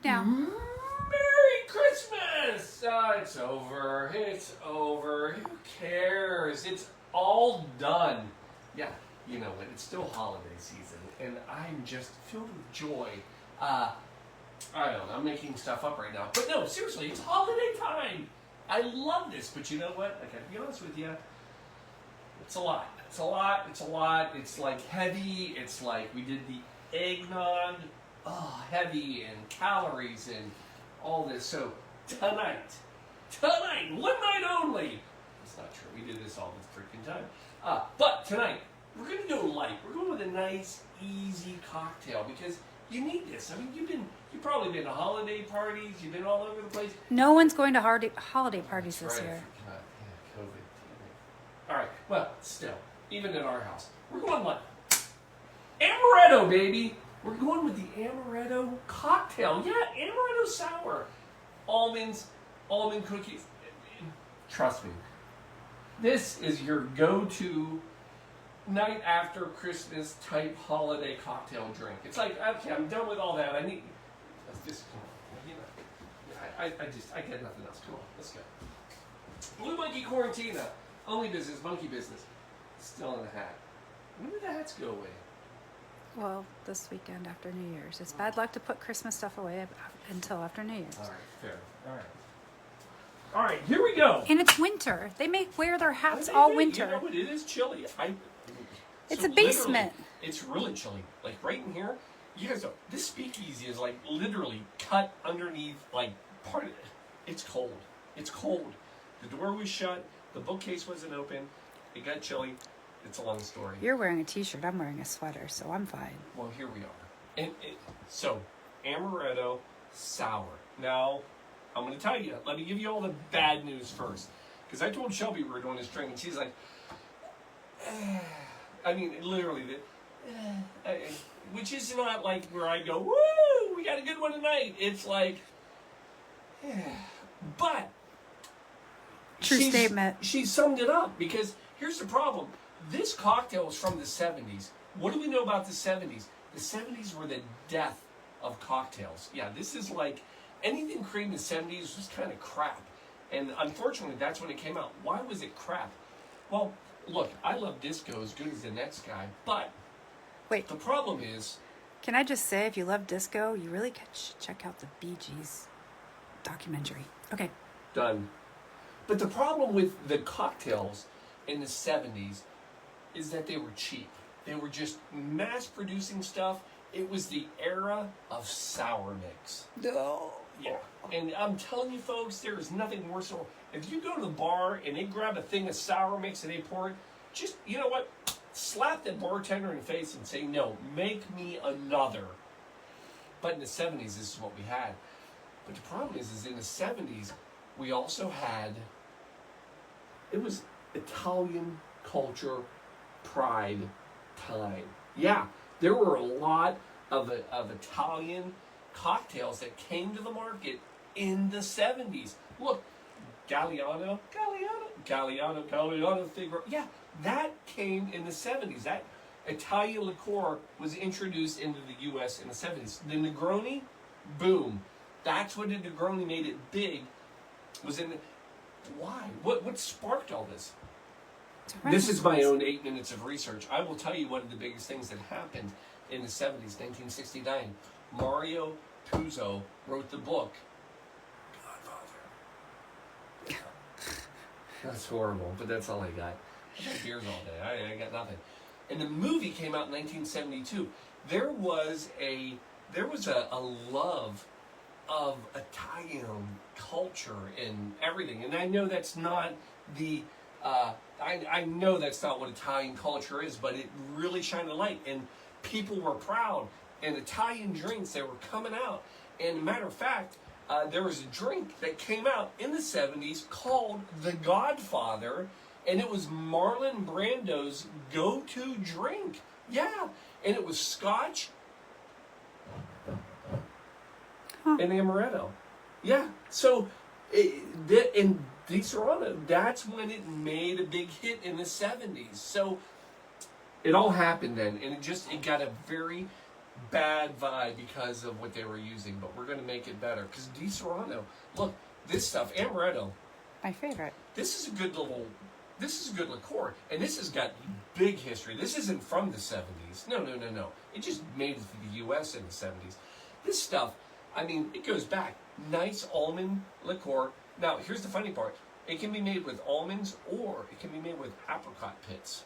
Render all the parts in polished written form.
now. Merry Christmas! It's over. It's over. Who cares? It's all done. Yeah, you know what? It's still holiday season, and I'm just filled with joy. I don't know. I'm making stuff up right now. But no, seriously, it's holiday time. I love this, but you know what? I gotta be honest with you. It's a lot. It's a lot. It's a lot. It's like heavy. It's like we did the eggnog. Oh, heavy and calories and all this. So tonight, one night only. That's not true. We did this all the freaking time. But tonight, we're gonna go light. We're going with a nice, easy cocktail because you need this. I mean, you've probably been to holiday parties. You've been all over the place. No one's going to holiday parties this year. Yeah, COVID. All right. Well, still, even in our house, we're going like Amaretto, baby. We're going with the Amaretto cocktail. Yeah, Amaretto sour. Almonds, almond cookies. Trust me. This is your go-to night after Christmas type holiday cocktail drink. It's like, okay, I'm done with all that. I need, let's just, you know, I got nothing else. Come on, let's go. Blue Monkey Quarantina. Only business, monkey business. Still in the hat. When did the hats go away? Well, this weekend after New Year's. It's bad luck to put Christmas stuff away until after New Year's. All right, fair. All right. All right, here we go. And it's winter. They make wear their hats all winter. You know what? It is chilly. It's a basement. It's really chilly. Like right in here, you guys know, this speakeasy is like literally cut underneath, like part of it. It's cold. It's cold. The door was shut. The bookcase wasn't open. It got chilly. It's a long story. You're wearing a t-shirt. I'm wearing a sweater, so I'm fine. Well, here we are. So, Amaretto Sour. Now, I'm going to tell you. Let me give you all the bad news first. Because I told Shelby we were doing this drink, and she's like, I mean, literally, which is not like where I go, woo, we got a good one tonight. It's like, but. True statement. She summed it up because here's the problem. This cocktail is from the 70s. What do we know about the 70s? The 70s were the death of cocktails. Yeah, this is like anything created in the 70s was kind of crap. And unfortunately, that's when it came out. Why was it crap? Well, look, I love disco as good as the next guy, but wait, the problem is... Can I just say, if you love disco, you really should check out the Bee Gees documentary. Okay. Done. But the problem with the cocktails in the 70s is that they were cheap. They were just mass-producing stuff. It was the era of sour mix. No. Yeah. And I'm telling you, folks, there is nothing worse than... If you go to the bar and they grab a thing of sour mix and they pour it, just, you know what? Slap that bartender in the face and say, no, make me another. But in the 70s, this is what we had. But the problem is in the 70s, we also had... It was Italian culture pride time. Yeah, there were a lot of Italian cocktails that came to the market in the 70s. Look, Galliano, Figaro. Yeah, that came in the 70s. That Italian liqueur was introduced into the U.S. in the 70s. The Negroni, boom. That's when the Negroni made it big. Was in the... Why? What sparked all this? This is my own 8 minutes of research. I will tell you one of the biggest things that happened in the 70s, 1969. Mario Puzo wrote the book, Godfather. That's horrible, but that's all I got. I got beers all day. I got nothing. And the movie came out in 1972. There was a love of Italian culture and everything. And I know that's not the... I know that's not what Italian culture is, but it really shined a light, and people were proud. And Italian drinks, they were coming out. And a matter of fact, there was a drink that came out in the 70s called The Godfather, and it was Marlon Brando's go-to drink. Yeah, and it was Scotch and Amaretto. Yeah, so that's when it made a big hit in the 70s. So it all happened then, and it got a very bad vibe because of what they were using, but we're going to make it better. Because Di Serrano, look, this stuff, Amaretto, My favorite. this is a good liqueur, and this has got big history. This isn't from the 70s. No. It just made it to the U.S. in the 70s. This stuff, I mean, it goes back. Nice almond liqueur. Now, here's the funny part. It can be made with almonds, or it can be made with apricot pits.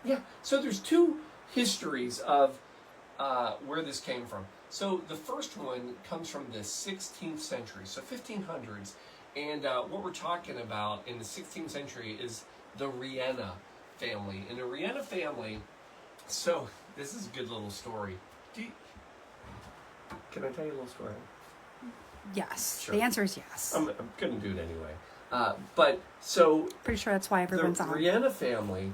Yeah. So there's two histories of where this came from. So the first one comes from the 16th century, so 1500s. And what we're talking about in the 16th century is the Riena family. And the Riena family, so this is a good little story. Can I tell you a little story? Yes. Sure. The answer is yes. I'm going to do it anyway. But so Pretty sure that's why everyone's the on. Riena family,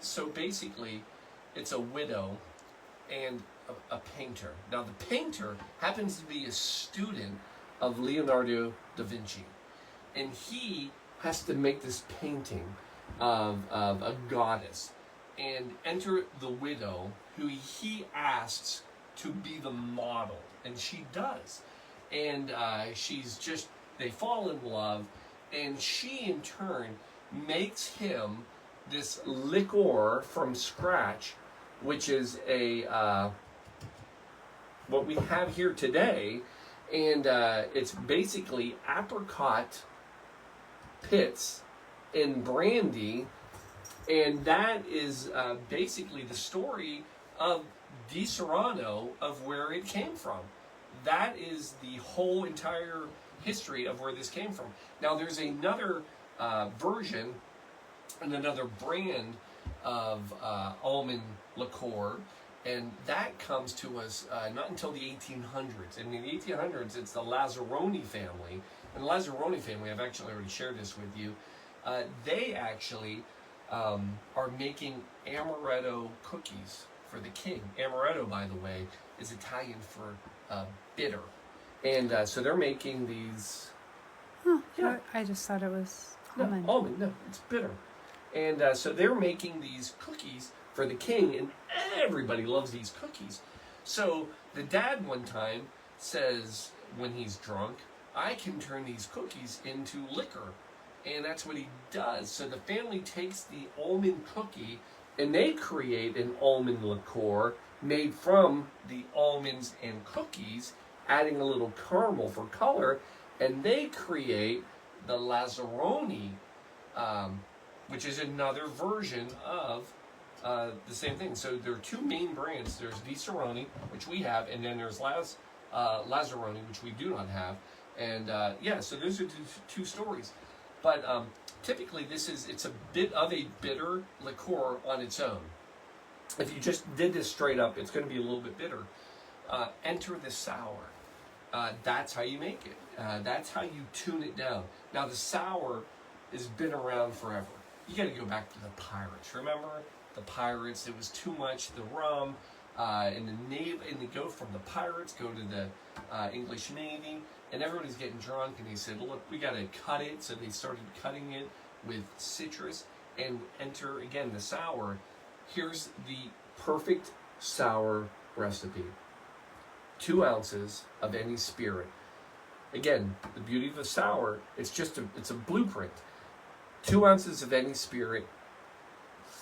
so basically it's a widow and a painter. Now the painter happens to be a student of Leonardo da Vinci. And he has to make this painting of a goddess. And enter the widow, who he asks to be the model. And she does. And they fall in love. And she, in turn, makes him this liqueur from scratch, which is what we have here today. And it's basically apricot pits in brandy. And that is basically the story of Di Serrano, of where it came from. That is the whole entire history of where this came from. Now, there's another version and another brand of almond liqueur, and that comes to us not until the 1800s. And in the 1800s, it's the Lazzaroni family. And the Lazzaroni family, I've actually already shared this with you, they actually are making amaretto cookies for the king. Amaretto, by the way, is Italian for bitter. And so they're making these... Huh. Yeah. I just thought it was almond. No, almond, no, it's bitter. And so they're making these cookies for the king, and everybody loves these cookies. So the dad one time says, when he's drunk, I can turn these cookies into liquor. And that's what he does. So the family takes the almond cookie and they create an almond liqueur made from the almonds and cookies, adding a little caramel for color, and they create the Lazzaroni, which is another version of the same thing. So there are two main brands. There's Di Serrano, which we have, and then there's Lazzaroni, which we do not have. And so those are two stories. But typically it's a bit of a bitter liqueur on its own. If you just did this straight up, it's going to be a little bit bitter. Enter the sour. That's how you make it. That's how you tune it down. Now the sour has been around forever. You got to go back to the pirates. Remember the pirates? It was too much. The rum and the navy, and they go from the pirates go to the English Navy, and everybody's getting drunk. And they said, "Look, we got to cut it." So they started cutting it with citrus, and enter again the sour. Here's the perfect sour recipe. 2 ounces of any spirit. Again, the beauty of a sour, it's a blueprint. 2 ounces of any spirit,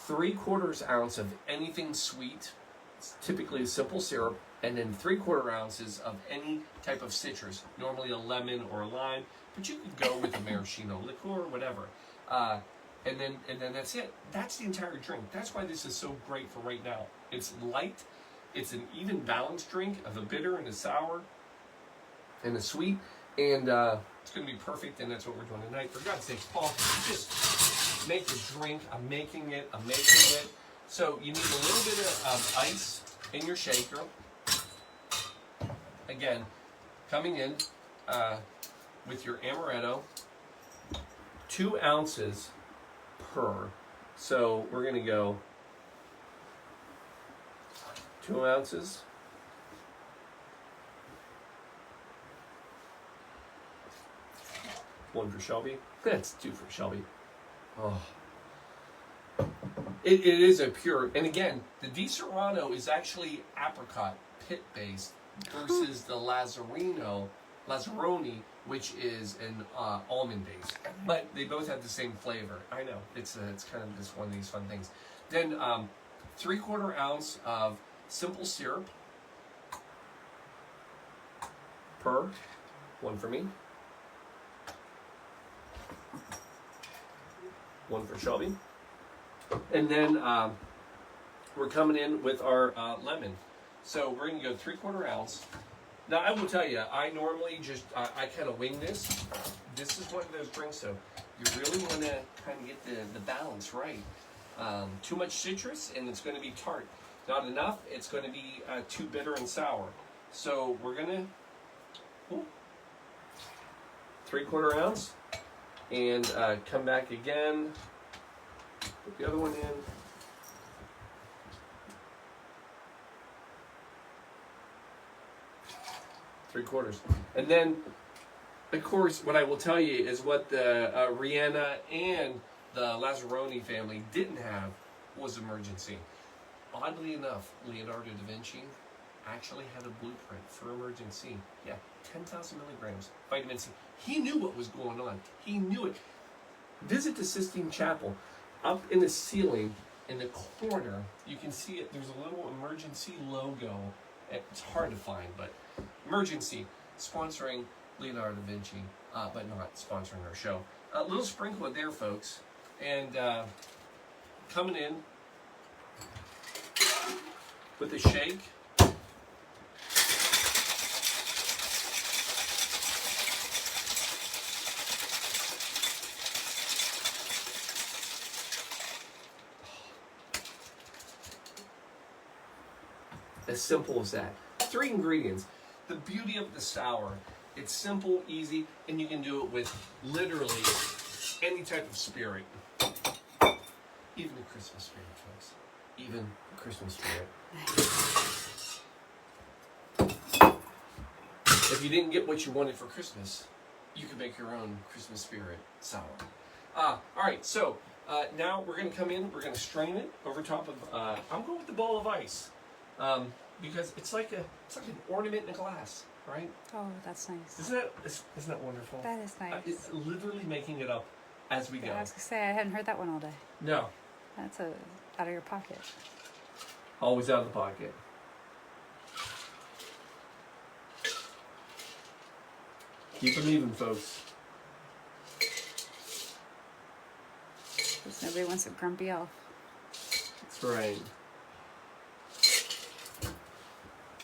3/4 ounce of anything sweet, it's typically a simple syrup, and then 3/4 ounces of any type of citrus, normally a lemon or a lime, but you could go with a maraschino liqueur or whatever. And then that's it. That's the entire drink. That's why this is so great for right now. It's light. It's an even balanced drink of a bitter and a sour and a sweet. And it's going to be perfect, and that's what we're doing tonight. For God's sake, Paul, just make the drink. I'm making it. So you need a little bit of ice in your shaker. Again, coming in with your amaretto, 2 ounces per. So we're going to go 2 ounces. One for Shelby. That's 2 for Shelby. Oh. It is a pure, and again, the Di Serrano is actually apricot pit based versus the Lazzaroni, which is an almond based. But they both have the same flavor. I know it's kind of this one of these fun things. Then 3/4 ounce of simple syrup per one for me, one for Shelby. And then we're coming in with our lemon. So we're going to go 3/4 ounce. Now I will tell you, I normally just, I kind of wing this. This is one of those drinks though. You really want to kind of get the balance right. Too much citrus and it's going to be tart. Not enough, it's going to be too bitter and sour. So we're going to 3/4 ounce and come back again. Put the other one in. Three-quarters. And then, of course, what I will tell you is what the Rihanna and the Lazzaroni family didn't have was emergency. Oddly enough, Leonardo da Vinci actually had a blueprint for emergency. Yeah, 10,000 milligrams vitamin C. He knew what was going on. He knew it. Visit the Sistine Chapel. Up in the ceiling, in the corner, you can see it. There's a little emergency logo. It's hard to find, but emergency, sponsoring Leonardo da Vinci, but not sponsoring our show. A little sprinkle there, folks. And coming in with a shake. As simple as that. 3 ingredients. The beauty of the sour. It's simple, easy, and you can do it with literally any type of spirit. Even a Christmas spirit, folks. Even a Christmas spirit. If you didn't get what you wanted for Christmas, you can make your own Christmas spirit sour. All right, so now we're going to come in. We're going to strain it over top of. I'm going with the bowl of ice. Because it's like an ornament in a glass, right? Oh, that's nice. Isn't that wonderful? That is nice. It's literally making it up as we go. I was gonna say I hadn't heard that one all day. No. That's out of your pocket. Always out of the pocket. Keep them even, folks. Because nobody wants a grumpy elf. That's right.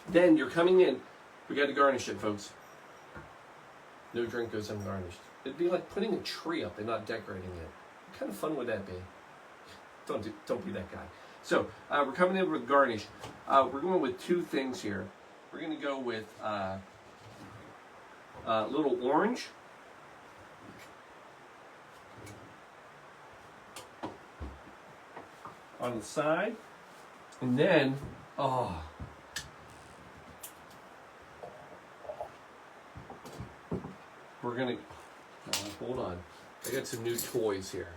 Then you're coming in. We got to garnish it, folks. No drink goes ungarnished. It'd be like putting a tree up and not decorating it. What kind of fun would that be? Don't be that guy. So we're coming in with garnish. We're going with 2 things here. We're going to go with a little orange. On the side. And then, we're going to, hold on. I got some new toys here.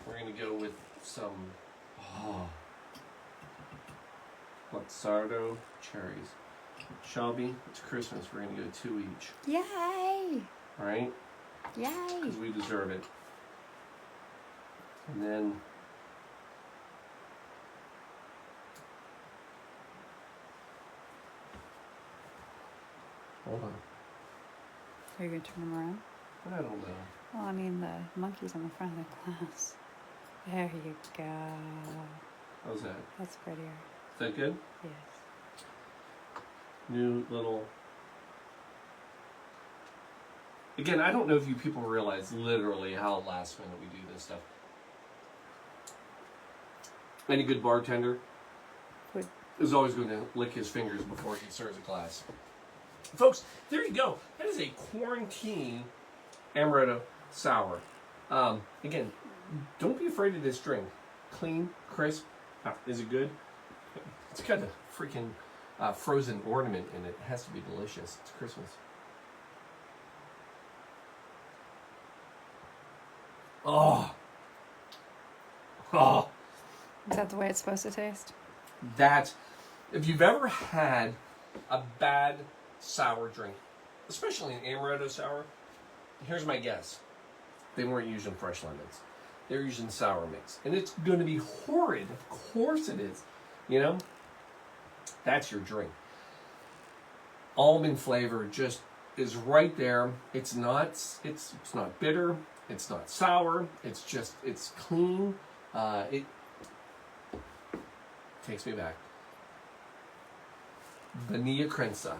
We're going to go with some, Luxardo cherries. Shelby, it's Christmas. We're going to go 2 each. Yay! All right? Yay! Because we deserve it. And then, hold on. Are you going to turn them around? I don't know. Well, I mean, the monkey's on the front of the glass. There you go. How's that? That's prettier. Is that good? Yes. New little... Again, I don't know if you people realize literally how last minute we do this stuff. Any good bartender is always going to lick his fingers before he serves a glass. Folks, there you go. That is a Quarantine Amaretto Sour. Again, don't be afraid of this drink. Clean, crisp. Is it good? It's got a freaking frozen ornament in it. It has to be delicious. It's Christmas. Oh. Is that the way it's supposed to taste? That, if you've ever had a bad sour drink, especially an amaretto sour, here's my guess. They weren't using fresh lemons. They're using sour mix. And it's going to be horrid. Of course it is. You know? That's your drink. Almond flavor just is right there. It's not bitter. It's not sour. It's clean. It takes me back. Vanilla Krensa.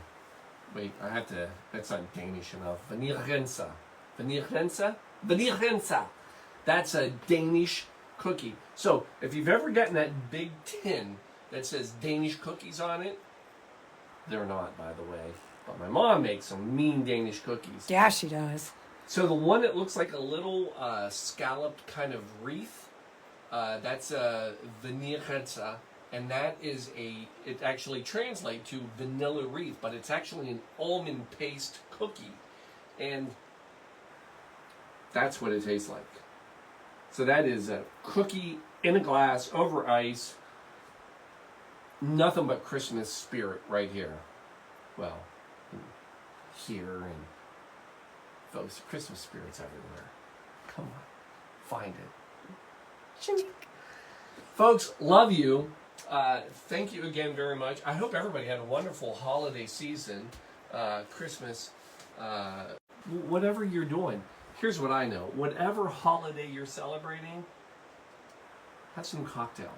Wait, I have to, that's not Danish enough. Vanilla Krensa. Vanilla Krensa? Vanilla Krensa. That's a Danish cookie. So, if you've ever gotten that big tin that says Danish cookies on it, they're not, by the way. But my mom makes some mean Danish cookies. Yeah, she does. So the one that looks like a little scalloped kind of wreath, that's a vanilla krensa, and that is it actually translates to vanilla wreath, but it's actually an almond paste cookie. And that's what it tastes like. So that is a cookie in a glass over ice. Nothing but Christmas spirit right here. Well, here and folks, Christmas spirit's everywhere. Come on, find it. Chink. Folks, love you. Thank you again very much. I hope everybody had a wonderful holiday season, Christmas, whatever you're doing. Here's what I know. Whatever holiday you're celebrating, have some cocktail.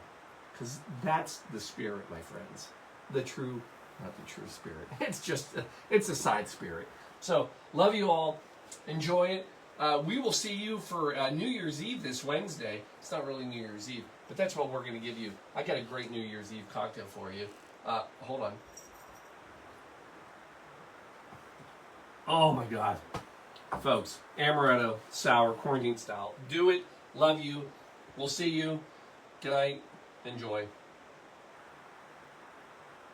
Because that's the spirit, my friends. The true, not the true spirit. It's just, it's a side spirit. So, love you all. Enjoy it. We will see you for New Year's Eve this Wednesday. It's not really New Year's Eve, but that's what we're going to give you. I got a great New Year's Eve cocktail for you. Hold on. Oh my God. Folks, Amaretto Sour Quarantine Style. Do it. Love you. We'll see you. Good night. Enjoy.